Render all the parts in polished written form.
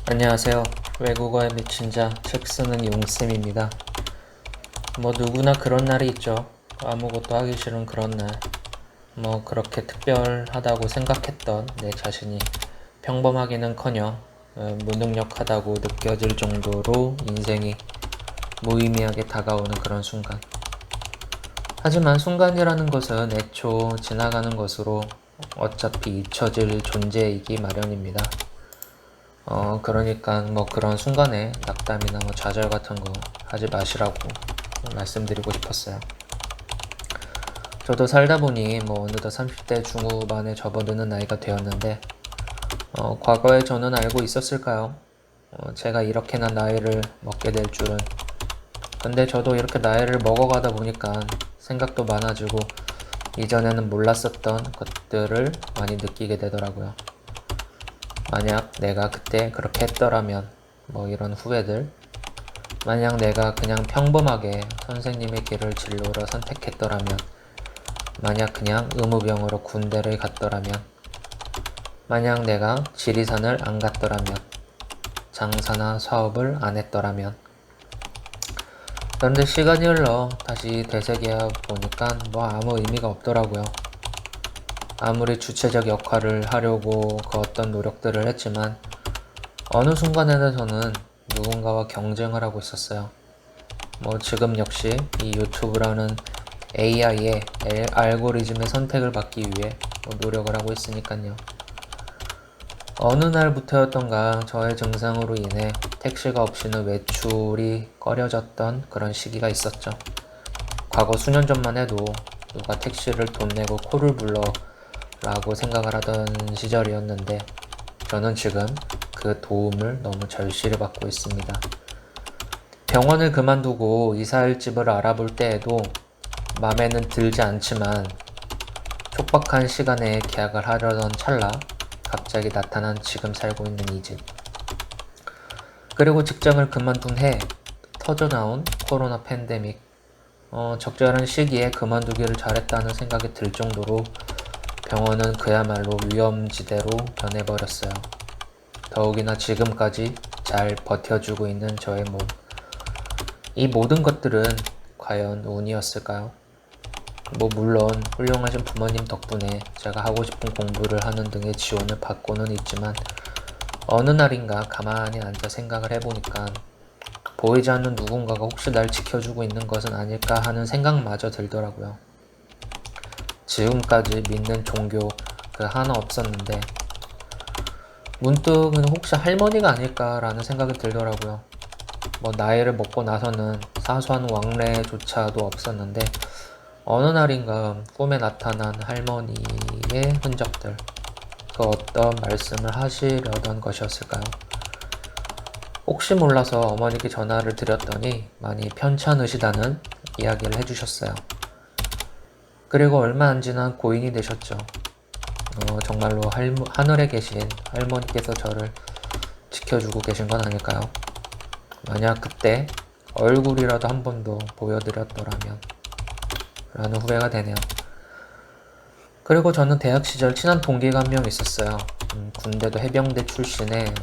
안녕하세요. 외국어에 미친 자, 책 쓰는 용쌤입니다. 누구나 그런 날이 있죠. 아무것도 하기 싫은 그런 날. 그렇게 특별하다고 생각했던 내 자신이 평범하기는커녕 무능력하다고 느껴질 정도로 인생이 무의미하게 다가오는 그런 순간. 하지만 순간이라는 것은 애초 지나가는 것으로 어차피 잊혀질 존재이기 마련입니다. 그러니까 그런 순간에 낙담이나 좌절 같은 거 하지 마시라고 말씀드리고 싶었어요. 저도 살다 보니 어느덧 30대 중후반에 접어드는 나이가 되었는데, 과거에 저는 알고 있었을까요? 제가 이렇게나 나이를 먹게 될 줄은. 근데 저도 이렇게 나이를 먹어가다 보니까 생각도 많아지고, 이전에는 몰랐었던 것들을 많이 느끼게 되더라고요. 만약 내가 그때 그렇게 했더라면, 이런 후회들. 만약 내가 그냥 평범하게 선생님의 길을 진로로 선택했더라면, 만약 그냥 의무병으로 군대를 갔더라면, 만약 내가 지리산을 안 갔더라면, 장사나 사업을 안 했더라면. 그런데 시간이 흘러 다시 되새겨 보니까 아무 의미가 없더라고요. 아무리 주체적 역할을 하려고 그 어떤 노력들을 했지만 어느 순간에는 저는 누군가와 경쟁을 하고 있었어요. 지금 역시 이 유튜브라는 AI의 알고리즘의 선택을 받기 위해 노력을 하고 있으니까요. 어느 날부터였던가 저의 증상으로 인해 택시가 없이는 외출이 꺼려졌던 그런 시기가 있었죠. 과거 수년 전만 해도 누가 택시를 돈 내고 코를 불러 라고 생각을 하던 시절이었는데, 저는 지금 그 도움을 너무 절실히 받고 있습니다. 병원을 그만두고 이사할 집을 알아볼 때에도 맘에는 들지 않지만 촉박한 시간에 계약을 하려던 찰나 갑자기 나타난 지금 살고 있는 이 집. 그리고 직장을 그만둔 해 터져나온 코로나 팬데믹. 적절한 시기에 그만두기를 잘했다는 생각이 들 정도로 병원은 그야말로 위험지대로 변해버렸어요. 더욱이나 지금까지 잘 버텨주고 있는 저의 몸. 이 모든 것들은 과연 운이었을까요? 물론 훌륭하신 부모님 덕분에 제가 하고 싶은 공부를 하는 등의 지원을 받고는 있지만, 어느 날인가 가만히 앉아 생각을 해보니까 보이지 않는 누군가가 혹시 날 지켜주고 있는 것은 아닐까 하는 생각마저 들더라고요. 지금까지 믿는 종교 그 하나 없었는데 문득은 혹시 할머니가 아닐까라는 생각이 들더라고요. 나이를 먹고 나서는 사소한 왕래조차도 없었는데 어느 날인가 꿈에 나타난 할머니의 흔적들, 그 어떤 말씀을 하시려던 것이었을까요? 혹시 몰라서 어머니께 전화를 드렸더니 많이 편찮으시다는 이야기를 해주셨어요. 그리고 얼마 안 지나 고인이 되셨죠. 정말로 하늘에 계신 할머니께서 저를 지켜주고 계신 건 아닐까요? 만약 그때 얼굴이라도 한 번 더 보여드렸더라면 라는 후회가 되네요. 그리고 저는 대학 시절 친한 동기가 한 명 있었어요. 군대도 해병대 출신에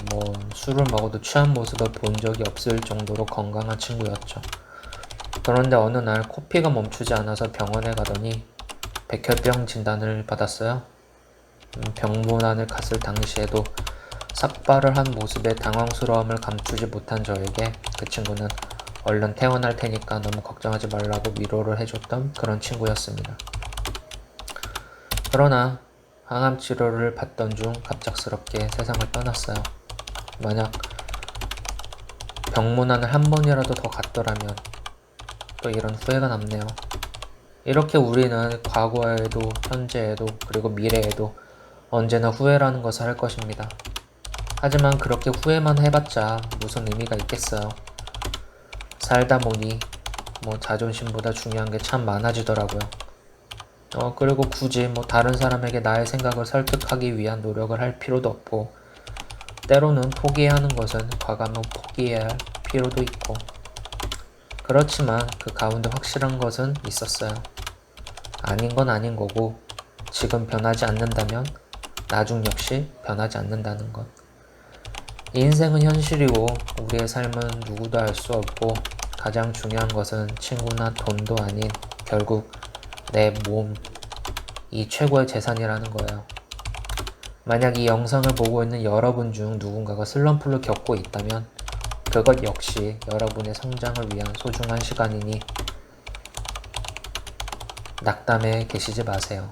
술을 먹어도 취한 모습을 본 적이 없을 정도로 건강한 친구였죠. 그런데 어느 날 코피가 멈추지 않아서 병원에 가더니 백혈병 진단을 받았어요. 병문안을 갔을 당시에도 삭발을 한 모습에 당황스러움을 감추지 못한 저에게 그 친구는 얼른 퇴원할 테니까 너무 걱정하지 말라고 위로를 해줬던 그런 친구였습니다. 그러나 항암 치료를 받던 중 갑작스럽게 세상을 떠났어요. 만약 병문안을 한 번이라도 더 갔더라면 또 이런 후회가 남네요. 이렇게 우리는 과거에도 현재에도 그리고 미래에도 언제나 후회라는 것을 할 것입니다. 하지만 그렇게 후회만 해봤자 무슨 의미가 있겠어요. 살다 보니 자존심보다 중요한 게 참 많아지더라고요. 그리고 굳이 다른 사람에게 나의 생각을 설득하기 위한 노력을 할 필요도 없고, 때로는 포기해야 하는 것은 과감하고 포기해야 할 필요도 있고, 그렇지만 그 가운데 확실한 것은 있었어요. 아닌 건 아닌 거고, 지금 변하지 않는다면 나중 역시 변하지 않는다는 것. 인생은 현실이고 우리의 삶은 누구도 알 수 없고 가장 중요한 것은 친구나 돈도 아닌 결국 내 몸, 이 최고의 재산이라는 거예요. 만약 이 영상을 보고 있는 여러분 중 누군가가 슬럼프를 겪고 있다면 그것 역시 여러분의 성장을 위한 소중한 시간이니 낙담해 계시지 마세요.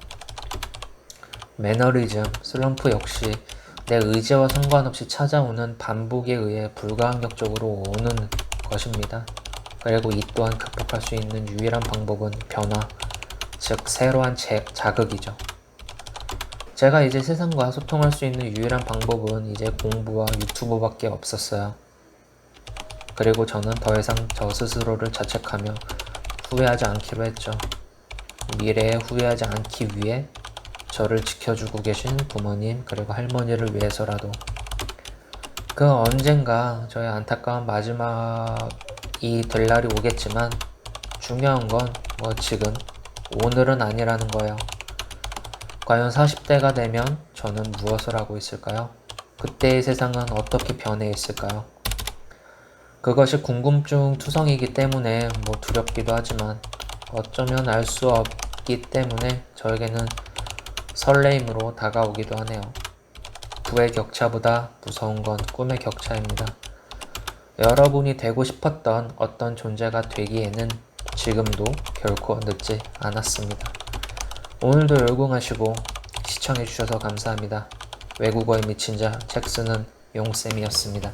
매너리즘, 슬럼프 역시 내 의지와 상관없이 찾아오는 반복에 의해 불가항력적으로 오는 것입니다. 그리고 이 또한 극복할 수 있는 유일한 방법은 변화, 즉 새로운 자극이죠. 제가 이제 세상과 소통할 수 있는 유일한 방법은 이제 공부와 유튜브밖에 없었어요. 그리고 저는 더 이상 저 스스로를 자책하며 후회하지 않기로 했죠. 미래에 후회하지 않기 위해 저를 지켜주고 계신 부모님 그리고 할머니를 위해서라도 그 언젠가 저의 안타까운 마지막이 될 날이 오겠지만 중요한 건 지금 오늘은 아니라는 거예요. 과연 40대가 되면 저는 무엇을 하고 있을까요? 그때의 세상은 어떻게 변해 있을까요? 그것이 궁금증 투성이기 때문에 두렵기도 하지만 어쩌면 알 수 없기 때문에 저에게는 설레임으로 다가오기도 하네요. 부의 격차보다 무서운 건 꿈의 격차입니다. 여러분이 되고 싶었던 어떤 존재가 되기에는 지금도 결코 늦지 않았습니다. 오늘도 열공하시고 시청해주셔서 감사합니다. 외국어에 미친 자 책 쓰는 용쌤이었습니다.